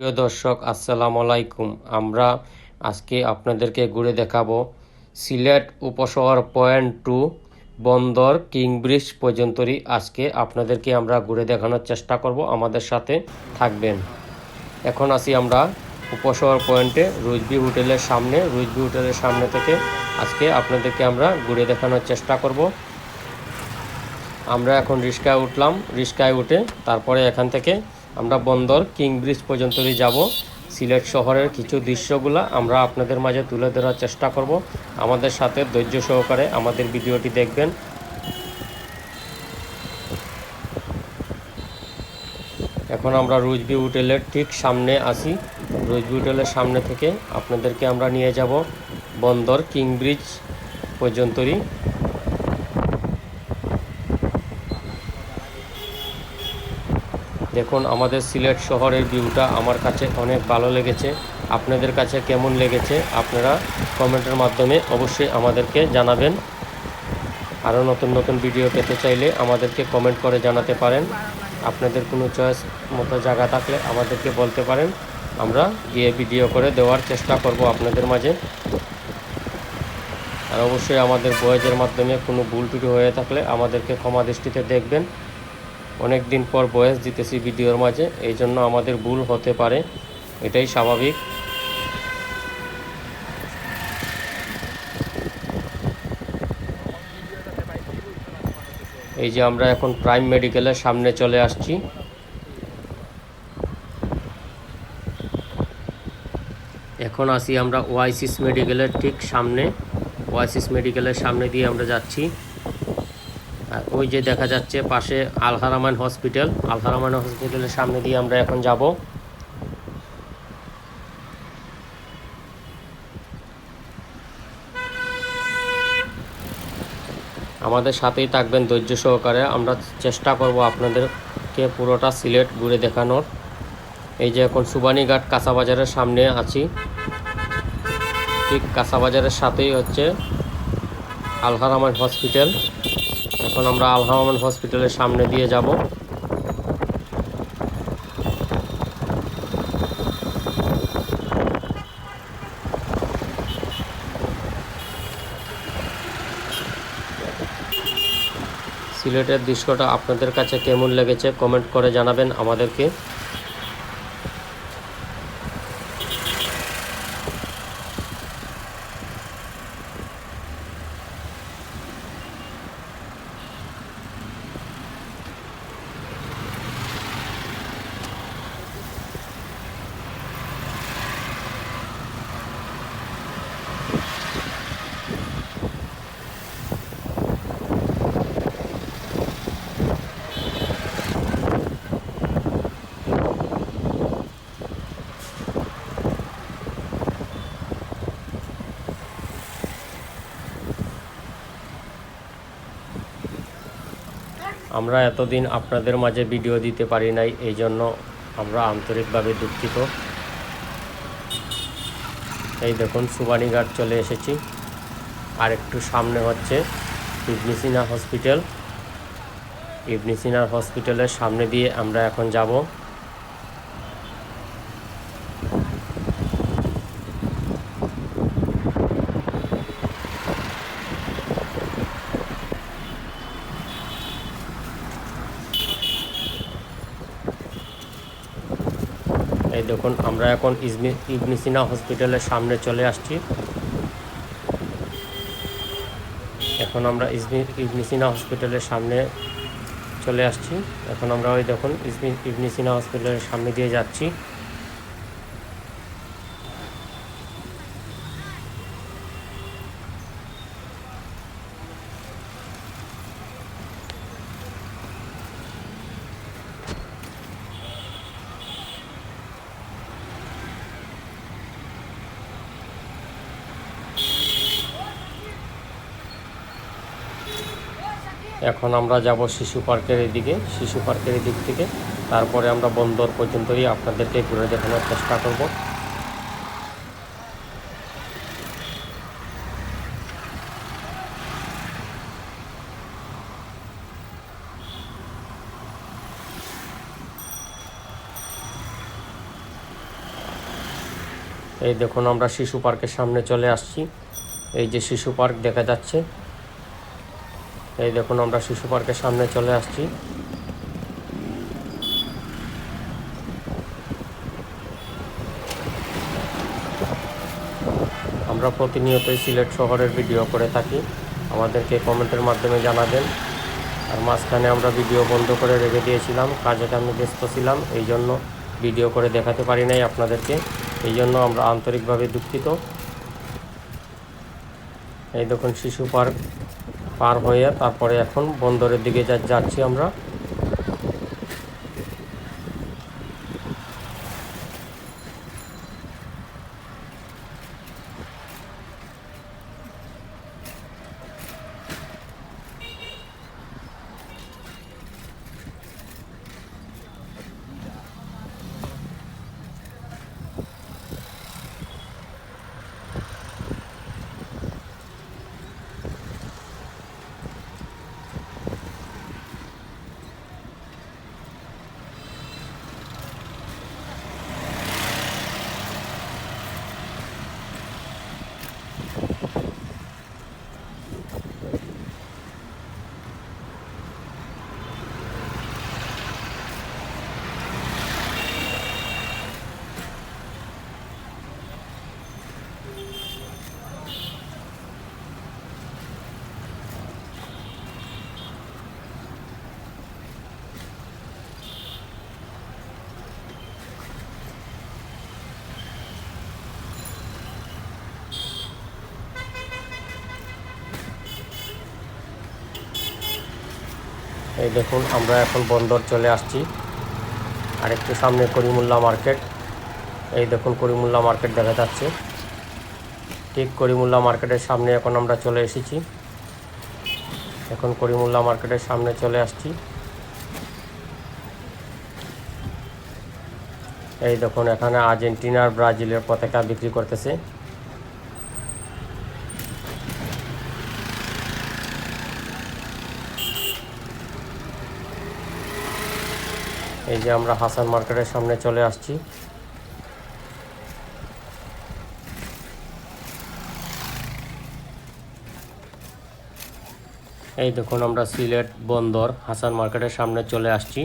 প্রিয় দর্শক, আসসালামু আলাইকুম। আমরা আজকে আপনাদেরকে ঘুরে দেখাবো সিলেট উপশহর পয়েন্ট টু বন্দর কিং ব্রিজ পর্যন্তই আজকে আপনাদেরকে আমরা ঘুরে দেখানোর চেষ্টা করব। আমাদের সাথে থাকবেন। এখন আসি আমরা উপশহর পয়েন্টে রুজবি হোটেলের সামনে থেকে আজকে আপনাদেরকে আমরা ঘুরে দেখানোর চেষ্টা করব। আমরা এখন রিক্সায় উঠলাম। রিক্সায় উঠে তারপরে এখান থেকে আমরা বন্দর কিং ব্রিজ পর্যন্তই যাব। সিলেট শহরের কিছু দৃশ্যগুলো আমরা আপনাদের মাঝে তুলে ধরার চেষ্টা করব। আমাদের সাথে ধৈর্য সহকারে আমাদের ভিডিওটি দেখবেন। এখন আমরা রুজবি হোটেলের ঠিক সামনে আসি। রুজবি হোটেলের সামনে থেকে আপনাদেরকে আমরা নিয়ে যাব বন্দর কিং ব্রিজ পর্যন্তই। দেখুন, আমাদের সিলেট শহরের ভিউটা আমার কাছে অনেক ভালো লেগেছে। আপনাদের কাছে কেমন লেগেছে আপনারা কমেন্টের মাধ্যমে অবশ্যই আমাদেরকে জানাবেন। আরও নতুন নতুন ভিডিও পেতে চাইলে আমাদেরকে কমেন্ট করে জানাতে পারেন। আপনাদের কোনো চয়েস মতো জায়গা থাকলে আমাদেরকে বলতে পারেন, আমরা গিয়ে ভিডিও করে দেওয়ার চেষ্টা করব আপনাদের মাঝে। আর অবশ্যই আমাদের ভয়েসের মাধ্যমে কোনো ভুল ত্রুটি হয়ে থাকলে আমাদেরকে ক্ষমা দৃষ্টিতে দেখবেন। অনেক দিন পর ভয়েস দিতেছি ভিডিওর মাঝে, এই জন্য আমাদের ভুল হতে পারে, এটাই স্বাভাবিক। এই যে আমরা এখন প্রাইম মেডিকেলের সামনে চলে আসছি। এখন আসি আমরা ওয়াইসিস মেডিকেলের ঠিক সামনে। ওয়াইসিস মেডিকেলের সামনে দিয়ে আমরা যাচ্ছি। আর ওই যে দেখা যাচ্ছে পাশে আল-হারামাইন হসপিটাল। আল-হারামাইন হসপিটালের সামনে দিয়ে আমরা এখন যাব। আমাদের সাথেই থাকবেন ধৈর্য সহকারে। আমরা চেষ্টা করব আপনাদেরকে পুরোটা সিলেট ঘুরে দেখানোর। এই যে এখন সুবানীঘাট কাঁচাবাজারের সামনে আছি। ঠিক কাঁচাবাজারের সাথেই হচ্ছে আল-হারামাইন হসপিটাল। এখন আমরা আল-হারামাইন হসপিটালের সামনে দিয়ে যাব। সিলেটের দৃশ্যটা আপনাদের কাছে কেমন লেগেছে কমেন্ট করে জানাবেন আমাদেরকে। আমরা এতদিন আপনাদের মাঝে ভিডিও দিতে পারি নাই, এই জন্য আমরা আন্তরিকভাবে দুঃখিত। এই দেখুন সুবানীঘাট চলে এসেছি। আর একটু সামনে হচ্ছে ইবনে সিনা হসপিটাল। ইবনে সিনা হসপিটালের সামনে দিয়ে আমরা এখন যাব। এই দেখুন আমরা এখন ইবনে সিনা হসপিটালের সামনে চলে আসছি। এখন আমরা ইবনে সিনা হসপিটালের সামনে চলে আসছি। এখন আমরা ওই দেখুন ইবনে সিনা হসপিটালের সামনে দিয়ে যাচ্ছি। এখন আমরা যাব শিশু পার্কের এদিকে। শিশু পার্কের দিক থেকে তারপরে আমরা বন্দর পর্যন্তই আপনাদেরকে ঘুরে দেখানোর চেষ্টা করব। এই দেখুন আমরা শিশু পার্কের সামনে চলে আসছি। এই যে শিশু পার্ক দেখা যাচ্ছে, এই দেখুন আমরা শিশু পার্কের সামনে চলে আসছি। আমরা প্রতিনিয়তই সিলেট শহরের ভিডিও করে থাকি, আমাদেরকে কমেন্টের মাধ্যমে জানাবেন। আর মাঝখানে আমরা ভিডিও বন্ধ করে রেখে দিয়েছিলাম, কাজে আমি ব্যস্ত ছিলাম, এই জন্য ভিডিও করে দেখাতে পারি নাই আপনাদেরকে, এই জন্য আমরা আন্তরিকভাবে দুঃখিত। এই দেখুন শিশু পার্ক পার হয়ে তারপরে এখন বন্দরের দিকে যাচ্ছি আমরা। এই দেখুন আমরা এখন বন্দর চলে আসছি, আর একটু সামনে করিমুল্লাহ মার্কেট। এই দেখুন করিমুল্লাহ মার্কেট দেখা যাচ্ছে, ঠিক করিমুল্লাহ মার্কেটের সামনে এখন আমরা চলে এসেছি। এখন করিমুল্লাহ মার্কেটের সামনে চলে আসছি। এই দেখুন এখানে আর্জেন্টিনা আর ব্রাজিলের পতাকা বিক্রি করতেছে। এই যে আমরা হাসান মার্কেটের সামনে চলে আসছি। এই দেখুন আমরা সিলেট বন্দর হাসান মার্কেটের সামনে চলে আসছি।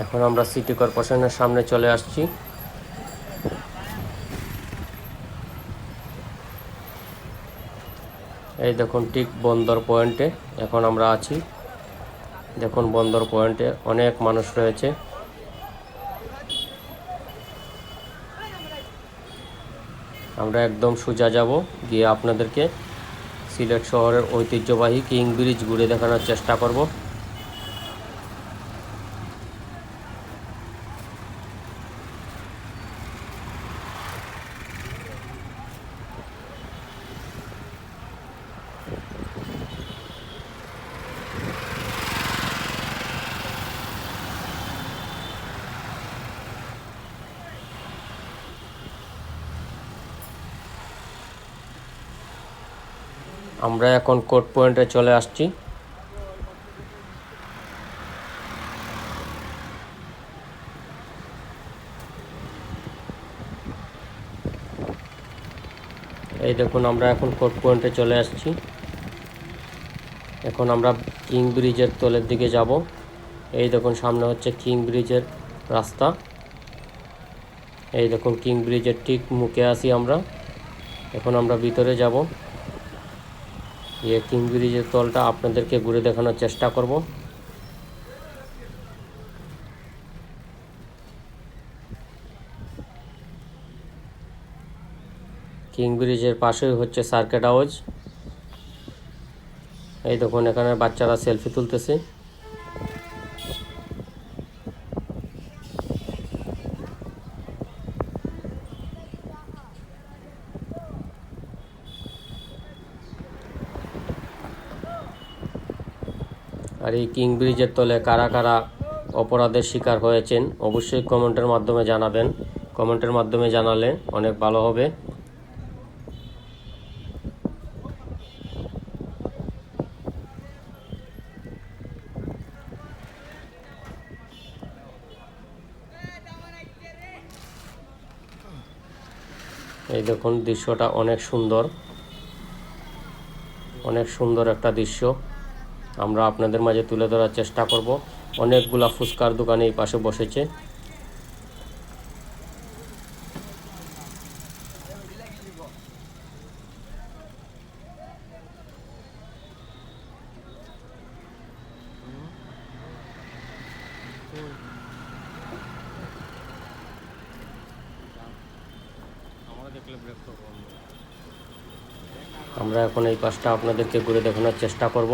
এখন আমরা সিটি কর্পোরেশনের সামনে চলে আসছি। এই দেখুন ঠিক বন্দর পয়েন্টে এখন আমরা আছি। দেখুন বন্দর পয়েন্টে অনেক মানুষ রয়েছে। আমরা একদম সোজা যাব, গিয়ে আপনাদেরকে সিলেট শহরের ঐতিহ্যবাহী কিং ব্রিজ ঘুরে দেখানোর চেষ্টা করব। আমরা এখন কোর্ট পয়েন্টে চলে আসছি। এই দেখুন আমরা এখন কোর্ট পয়েন্টে চলে আসছি। এখন আমরা কিং ব্রিজের তলের দিকে যাব। এই দেখুন সামনে হচ্ছে কিং ব্রিজের রাস্তা। এই দেখুন কিং ব্রিজের ঠিক মুখে আছি আমরা। এখন আমরা ভিতরে যাব, এই কিং ব্রিজের তলটা আপনাদেরকে ঘুরে দেখানোর চেষ্টা করব। কিং ব্রিজের পাশেই হচ্ছে সার্কিট হাউস। এই দেখুন এখানে বাচ্চারা সেলফি তুলতেছে। আর এই কিং ব্রিজের তলে কারা কারা অপরাধের শিকার হয়েছেন অবশ্যই কমেন্টের মাধ্যমে জানাবেন। কমেন্টের মাধ্যমে জানালে অনেক ভালো হবে। এই দেখুন দৃশ্যটা অনেক সুন্দর একটা দৃশ্য আমরা আপনাদের মাঝে তুলে ধরার চেষ্টা করব। অনেকগুলা ফুচকার দোকান এই পাশে বসেছে। আমরা এখন এই পাশটা আপনাদেরকে ঘুরে দেখানোর চেষ্টা করব।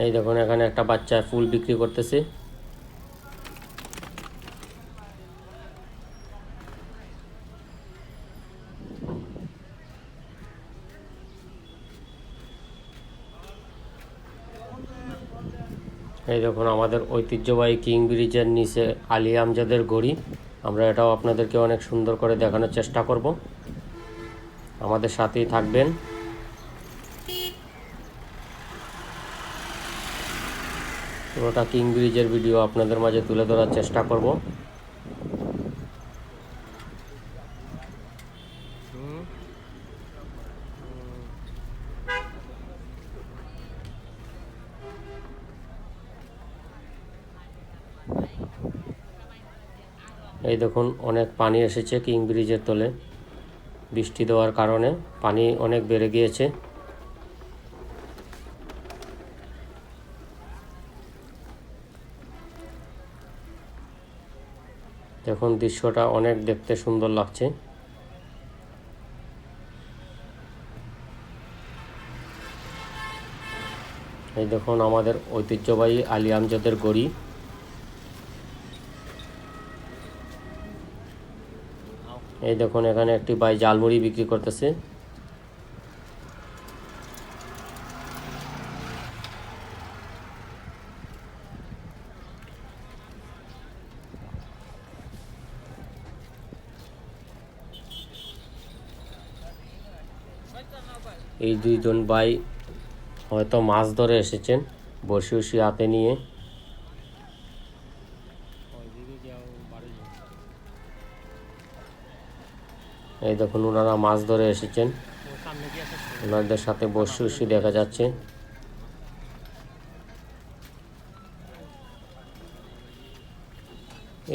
এই দেখুন এখানে একটা বাচ্চা ফুল বিক্রি করতেছে। এই দেখুন আমাদের ঐতিহ্যবাহী কিং ব্রিজের নিচে আলী আমজাদের গড়ি। আমরা এটাও আপনাদেরকে অনেক সুন্দর করে দেখানোর চেষ্টা করব। আমাদের সাথেই থাকবেন। পুরোটা কিং ব্রিজের ভিডিও আপনাদের মাঝে তুলে ধরার চেষ্টা করব। এই দেখুন অনেক পানি এসেছে কিং ব্রিজের তলে। বৃষ্টি দেওয়ার কারণে পানি অনেক বেড়ে গিয়েছে। দেখুন দৃশ্যটা অনেক দেখতে সুন্দর লাগছে। এই দেখুন আমাদের ঐতিহ্যবাহী আলী আমজাদের গড়ি। এই দেখুন এখানে একটি ভাই জালমুড়ি বিক্রি করতেছে। এই দুইজন ভাই হয়তো মাছ ধরে এসেছেন বড়শি হাতে নিয়ে। এই দেখুন ওনারা মাছ ধরে এসেছেন, ওনাদের সাথে বড়শি দেখা যাচ্ছে।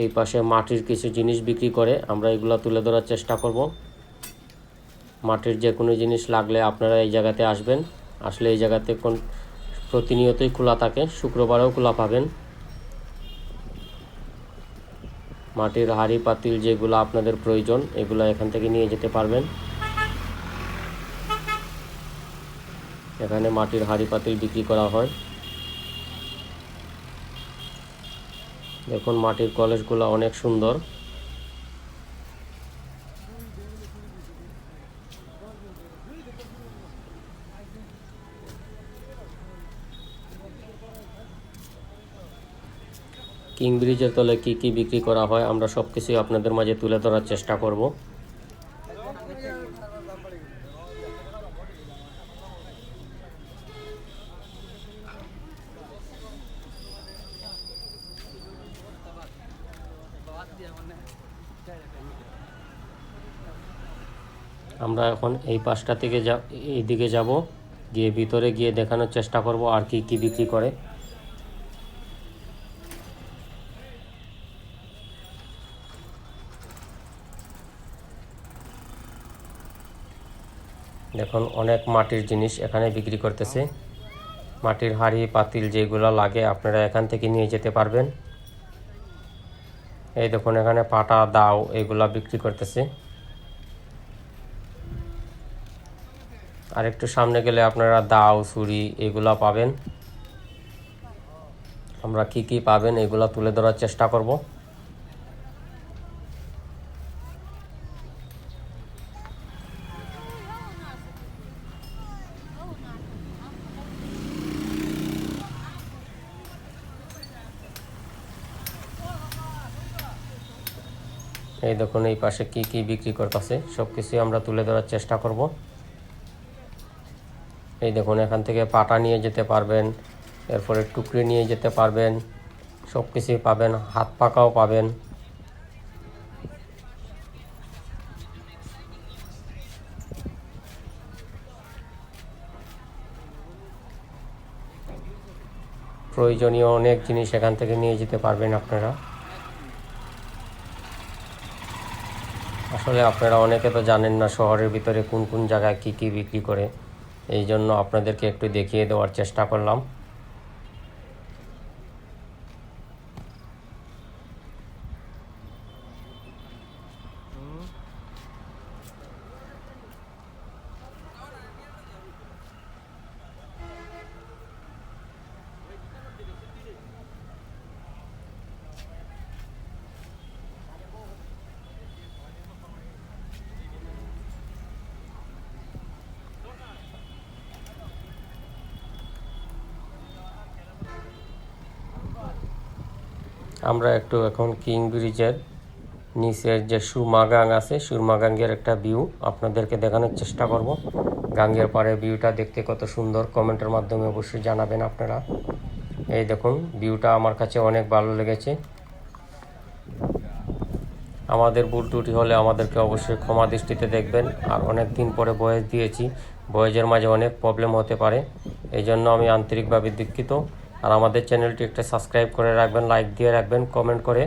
এই পাশে মাটির কিছু জিনিস বিক্রি করে, আমরা এগুলা তুলে ধরার চেষ্টা করব। মাটির যে কোনো জিনিস লাগলে আপনারা এই জায়গাতে আসবেন। আসলে এই জায়গাতে প্রতিনিয়তই খোলা থাকে, শুক্রবারেও খোলা পাবেন। মাটির হাঁড়ি পাতিল যেগুলো আপনাদের প্রয়োজন এগুলো এখান থেকে নিয়ে যেতে পারবেন। এখানে মাটির হাঁড়ি পাতিল বিক্রি করা হয়। দেখুন মাটির কলসগুলো অনেক সুন্দর। কিং ব্রিজের তলে কি কি বিক্রি করা হয় আমরা সব কিছুই আপনাদের মাঝে তুলে ধরার চেষ্টা করব। আমরা এখন এই পাশটা থেকে এইদিকে যাব, গিয়ে ভিতরে গিয়ে দেখানোর চেষ্টা করব আর কি কি বিক্রি করে। দেখুন অনেক মাটির জিনিস এখানে বিক্রি করতেছে। মাটির হাঁড়ি পাতিল যেগুলো লাগে আপনারা এখান থেকে নিয়ে যেতে পারবেন। এই দেখুন এখানে পাটা দাও এগুলা বিক্রি করতেছে। আর একটু সামনে গেলে আপনারা দাও ছুরি এগুলা পাবেন। আমরা কি কি পাবেন এগুলা তুলে ধরার চেষ্টা করব। এই দেখুন এই পাশে কি কি বিক্রি করতেছে সব কিছুই আমরা তুলে ধরার চেষ্টা করব। এই দেখুন এখান থেকে পাটা নিয়ে যেতে পারবেন, এরপরে টুকরি নিয়ে যেতে পারবেন, সব কিছুই পাবেন, হাত পাকাও পাবেন। প্রয়োজনীয় অনেক জিনিস এখান থেকে নিয়ে যেতে পারবেন আপনারা। আসলে আপনারা অনেকে তো জানেন না শহরের ভিতরে কোন কোন জায়গায় কি কি বিক্রি করে, এই জন্য আপনাদেরকে একটু দেখিয়ে দেওয়ার চেষ্টা করলাম। আমরা একটু এখন কিং ব্রিজের নিচের যে সুরমা গাং আছে, সুরমা গাঙ্গের একটা ভিউ আপনাদেরকে দেখানোর চেষ্টা করব। গাঙ্গের পাড়ে ভিউটা দেখতে কত সুন্দর, কমেন্টের মাধ্যমে অবশ্যই জানাবেন আপনারা। এই দেখুন ভিউটা আমার কাছে অনেক ভালো লেগেছে। আমাদের ভুল ত্রুটি হলে আমাদেরকে অবশ্যই ক্ষমা দৃষ্টিতে দেখবেন। আর অনেক দিন পরে ভয়েস দিয়েছি, ভয়েসের মাঝে অনেক প্রবলেম হতে পারে, এই জন্য আমি আন্তরিকভাবে দুঃখিত। আর আমাদের চ্যানেলটি একটা সাবস্ক্রাইব করে রাখবেন, লাইক দিয়ে রাখবেন, কমেন্ট করে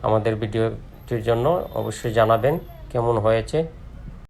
আমাদের ভিডিওটির জন্য অবশ্যই জানাবেন কেমন হয়েছে।